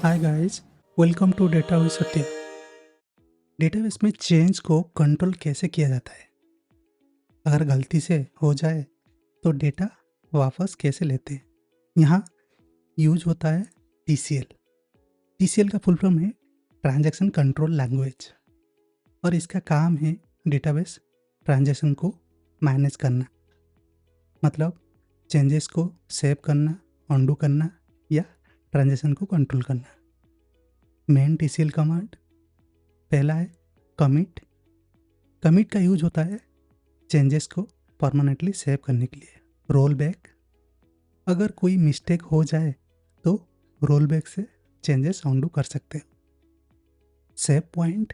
Hi guys, welcome to data with Satya. Database में change को control कैसे किया जाता है? अगर गलती से हो जाए तो डेटा वापस कैसे लेते हैं? यहाँ यूज होता है टीसीएल। टीसीएल का फुल फॉर्म है ट्रांजैक्शन कंट्रोल लैंग्वेज और इसका काम है डेटाबेस ट्रांजैक्शन को मैनेज करना, मतलब चेंजेस को सेव करना, अंडू करना या ट्रांजैक्शन को कंट्रोल करना। मेन टीसीएल कमांड पहला है कमिट। कमिट का यूज होता है चेंजेस को परमानेंटली सेव करने के लिए। रोल बैक, अगर कोई मिस्टेक हो जाए तो रोल बैक से चेंजेस अनडू कर सकते हैं। Save point,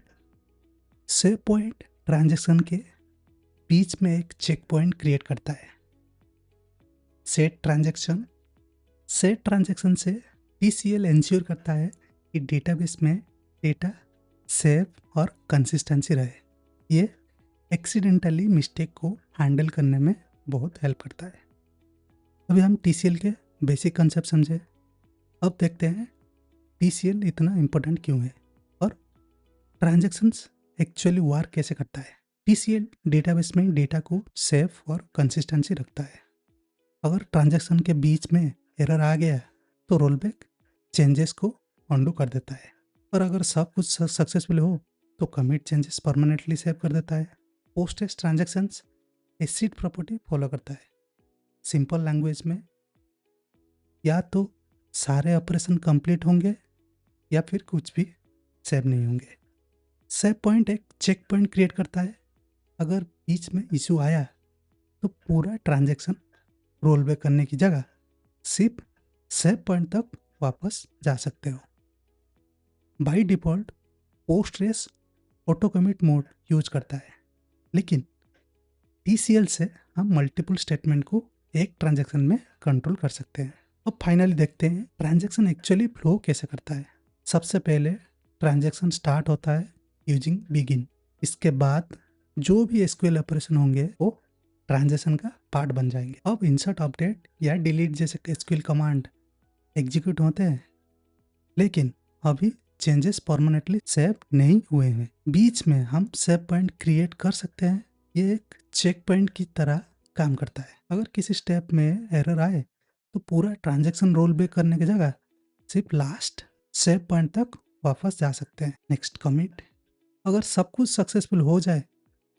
save point transaction के बीच में एक चेक पॉइंट क्रिएट करता है। सेट ट्रांजैक्शन, सेट ट्रांजैक्शन से टीसीएल इंश्योर करता है कि डेटाबेस में डेटा सेव और कंसिस्टेंसी रहे। ये एक्सीडेंटली मिस्टेक को हैंडल करने में बहुत हेल्प करता है। अभी हम टीसीएल के बेसिक कंसेप्ट समझे। अब देखते हैं टीसीएल इतना इम्पोर्टेंट क्यों है और ट्रांजैक्शंस एक्चुअली वर्क कैसे करता है। टीसीएल डेटाबेस में डेटा को सेफ और कंसिस्टेंसी रखता है। अगर ट्रांजैक्शन के बीच में एरर आ गया तो रोलबैक चेंजेस को अंडू कर देता है, और अगर सब कुछ सक्सेसफुल हो तो कमिट चेंजेस परमानेंटली सेव कर देता है। Postgres transactions ACID property follow करता है। सिंपल लैंग्वेज में या तो सारे ऑपरेशन कंप्लीट होंगे या फिर कुछ भी सेव नहीं होंगे। सेव पॉइंट एक चेक पॉइंट क्रिएट करता है। अगर बीच में इशू आया तो पूरा ट्रांजैक्शन रोल बैक करने की जगह सिर्फ सेव पॉइंट तक वापस जा सकते हो। By default Postgres auto commit mode use करता है, लेकिन टीसीएल से हम मल्टीपल स्टेटमेंट को एक ट्रांजैक्शन में कंट्रोल कर सकते हैं। अब फाइनली देखते हैं ट्रांजैक्शन एक्चुअली फ्लो कैसे करता है। सबसे पहले ट्रांजैक्शन स्टार्ट होता है यूजिंग बिगिन। इसके बाद जो भी एसक्यूएल ऑपरेशन होंगे वो ट्रांजैक्शन का पार्ट बन जाएंगे। अब इंसर्ट, अपडेट या डिलीट जैसे एसक्यूएल कमांड एग्जीक्यूट होते हैं, लेकिन अभी चेंजेस परमानेंटली सेव नहीं हुए हैं। बीच में हम सेव पॉइंट क्रिएट कर सकते हैं। ये एक चेक पॉइंट की तरह काम करता है। अगर किसी स्टेप में एरर आए तो पूरा ट्रांजैक्शन रोल बैक करने की जगह सिर्फ लास्ट सेव पॉइंट तक वापस जा सकते हैं। नेक्स्ट कमिट, अगर सब कुछ सक्सेसफुल हो जाए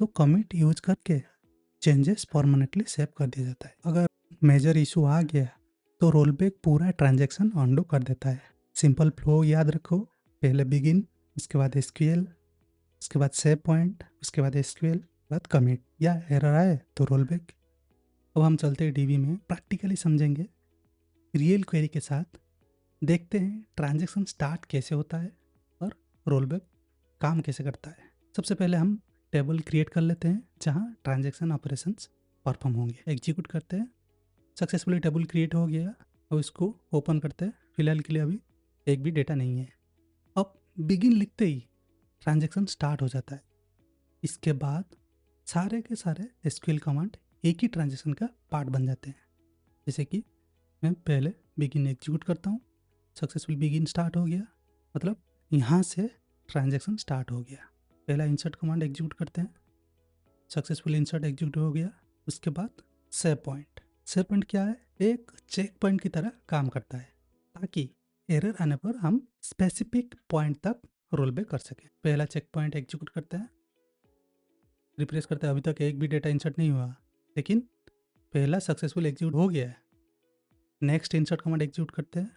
तो कमिट यूज करके चेंजेस परमानेंटली सेव कर दिया जाता है। अगर मेजर इशू आ गया तो रोल बैक पूरा ट्रांजैक्शन अनडू कर देता है। सिंपल फ्लो याद रखो, पहले बिगिन, उसके बाद एसक्यूएल, उसके बाद सेव पॉइंट, उसके बाद एसक्यूएल, बाद कमिट या एरर आए तो रोल बैक। अब हम चलते हैं डीबी में, प्रैक्टिकली समझेंगे रियल क्वेरी के साथ। देखते हैं ट्रांजैक्शन स्टार्ट कैसे होता है और रोल बैक काम कैसे करता है। सबसे पहले हम टेबल क्रिएट कर लेते हैं जहाँ ट्रांजैक्शन ऑपरेशंस परफॉर्म होंगे। एग्जीक्यूट करते हैं, सक्सेसफुली टेबल क्रिएट हो गया। अब इसको ओपन करते हैं। फिलहाल के लिए अभी एक भी डेटा नहीं है। अब बिगिन लिखते ही ट्रांजैक्शन स्टार्ट हो जाता है। इसके बाद सारे के सारे एसक्यूएल कमांड एक ही ट्रांजैक्शन का पार्ट बन जाते हैं। जैसे कि मैं पहले बिगिन एग्जीक्यूट करता हूँ, सक्सेसफुल बिगिन स्टार्ट हो गया, मतलब यहाँ से ट्रांजैक्शन स्टार्ट हो गया। पहला इंसर्ट कमांड एग्जीक्यूट करते हैं, सक्सेसफुल इंसर्ट एग्जीक्यूट हो गया। उसके बाद सेव पॉइंट। सेव पॉइंट क्या है? एक चेक पॉइंट की तरह काम करता है ताकि एरर आने पर हम स्पेसिफिक पॉइंट तक रोल बैक कर सकें। पहला चेक पॉइंट एग्जीक्यूट करते हैं, रिप्लेस करते हैं। अभी तक एक भी डेटा इंसर्ट नहीं हुआ, लेकिन पहला सक्सेसफुल एग्जीक्यूट हो गया है। नेक्स्ट इंसर्ट कमांड एग्जीक्यूट करते हैं,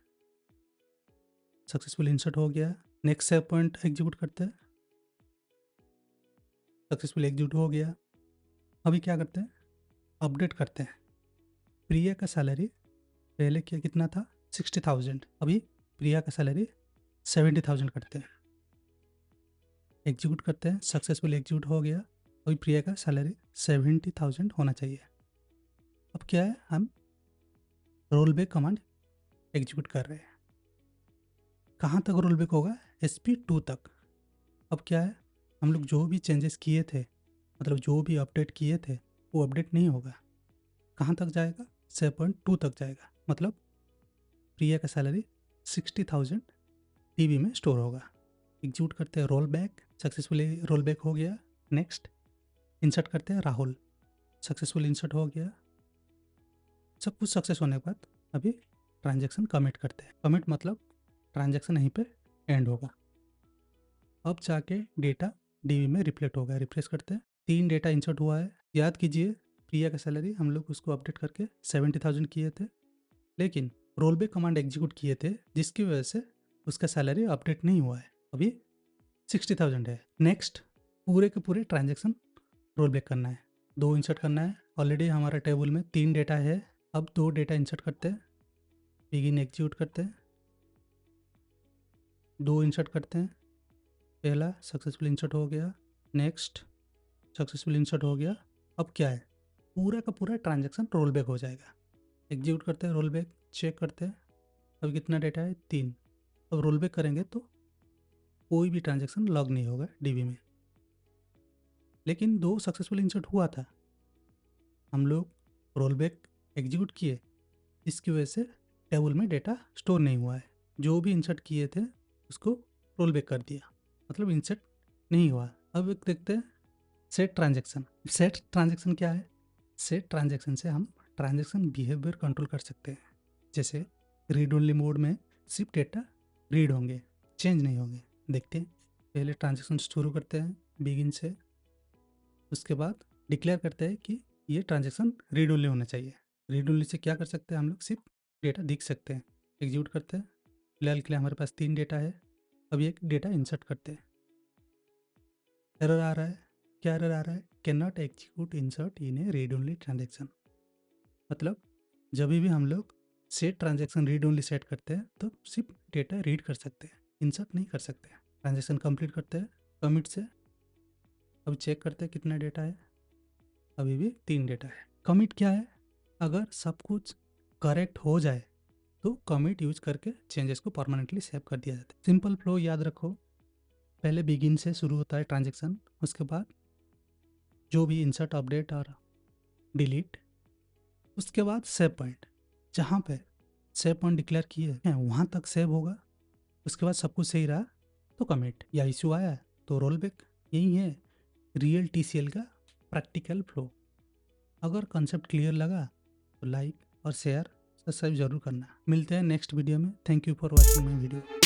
सक्सेसफुल इंसर्ट हो गया। नेक्स्ट सेव पॉइंट एग्जीक्यूट करते हैं, सक्सेसफुल एग्जीक्यूट हो गया। अभी क्या करते हैं? अपडेट करते हैं। प्रिया का सैलरी पहले क्या कितना था? 60,000। अभी प्रिया का सैलरी 70,000 करते हैं। एग्जीक्यूट करते हैं, सक्सेसफुल एग्जीक्यूट हो गया। अभी प्रिया का सैलरी 70,000 होना चाहिए। अब क्या है? हम रोल बैक कमांड एग्जीक्यूट कर रहे हैं। कहाँ तक रोल बैक होगा? SP2 तक। अब क्या है? हम लोग जो भी चेंजेस किए थे, मतलब जो भी अपडेट किए थे, वो अपडेट नहीं होगा। कहाँ तक जाएगा? 7.2 तक जाएगा। मतलब प्रिया का सैलरी 60,000 डीबी में स्टोर होगा। एग्जीक्यूट करते हैं, roll back, successfully roll back हो गया। नेक्स्ट इंसर्ट करते हैं राहुल, सक्सेसफुल इंसर्ट हो गया। सब कुछ सक्सेस होने के बाद अभी ट्रांजैक्शन कमिट करते हैं। कमिट मतलब ट्रांजैक्शन यहीं पे एंड होगा। अब जाके डेटा डीबी में रिफ्लेक्ट होगा। रिफ्रेश करते हैं, 3 डेटा इंसर्ट हुआ है। याद कीजिए प्रिया का सैलरी हम लोग उसको अपडेट करके 70,000 किए थे, लेकिन रोल बैक कमांड एग्जीक्यूट किए थे जिसकी वजह से उसका सैलरी अपडेट नहीं हुआ है, अभी 60,000 है। नेक्स्ट पूरे के पूरे ट्रांजैक्शन रोल बैक करना है, 2 इंसर्ट करना है। ऑलरेडी हमारा टेबल में 3 डेटा है, अब 2 डेटा इंसर्ट करते हैं। बिगिन एग्जीक्यूट करते हैं, 2 इंसर्ट करते हैं। पहला सक्सेसफुल इंसर्ट हो गया, नेक्स्ट सक्सेसफुल इंसर्ट हो गया। अब क्या है, पूरा का पूरा ट्रांजैक्शन रोल बैक हो जाएगा। एग्जीक्यूट करते हैं, रोल बैक चेक करते हैं। अब कितना डेटा है, 3। अब रोल बैक करेंगे तो कोई भी ट्रांजैक्शन लॉग नहीं होगा डीबी में, लेकिन 2 सक्सेसफुल इंसर्ट हुआ था। हम लोग रोल बैक एग्जीक्यूट किए, इसकी वजह से टेबल में डेटा स्टोर नहीं हुआ है। जो भी इंसर्ट किए थे उसको रोल बैक कर दिया, मतलब इंसर्ट नहीं हुआ। अब एक देखते हैं सेट ट्रांजैक्शन। सेट ट्रांजैक्शन क्या है? सेट ट्रांजैक्शन से हम ट्रांजैक्शन बिहेवियर कंट्रोल कर सकते हैं। जैसे रीड ओनली मोड में सिर्फ डेटा रीड होंगे, चेंज नहीं होंगे। देखते हैं, पहले ट्रांजैक्शन शुरू करते हैं बिगिन से, उसके बाद डिक्लेयर करते हैं कि ये ट्रांजैक्शन रीड ओनली होना चाहिए। रीड ओनली से क्या कर सकते हैं हम लोग, सिर्फ डेटा दिख सकते हैं। एग्जीक्यूट करते हैं, फिलहाल के लिए हमारे पास 3 डेटा है। अब एक डेटा इंसर्ट करते हैं। एरर आ रहा है, क्या एरर आ रहा है, can not execute insert in A read only transaction. मतलब जब भी हम लोग set transaction read only set करते हैं तो सिर्फ डेटा रीड कर सकते हैं, इंसर्ट नहीं कर सकते। ट्रांजैक्शन कंप्लीट करते हैं कमिट से। अब चेक करते हैं कितना डेटा है, अभी भी 3 डेटा है। कमिट क्या है, अगर सब कुछ करेक्ट हो जाए तो कमिट यूज करके चेंजेस को परमानेंटली सेव कर दिया जाता है। सिंपल फ्लो याद रखो, पहले बिगिन से शुरू होता है ट्रांजैक्शन, उसके बाद जो भी इंसर्ट अपडेट और डिलीट, उसके बाद सेव पॉइंट। जहाँ पे सेव पॉइंट डिक्लेयर किए हैं वहाँ तक सेव होगा। उसके बाद सब कुछ सही रहा तो कमिट, या इशू आया तो रोल बैक। यही है रियल TCL का प्रैक्टिकल फ्लो। अगर कॉन्सेप्ट क्लियर लगा तो लाइक और शेयर सब्सक्राइब जरूर करना। मिलते हैं नेक्स्ट वीडियो में। Thank you for watching my video.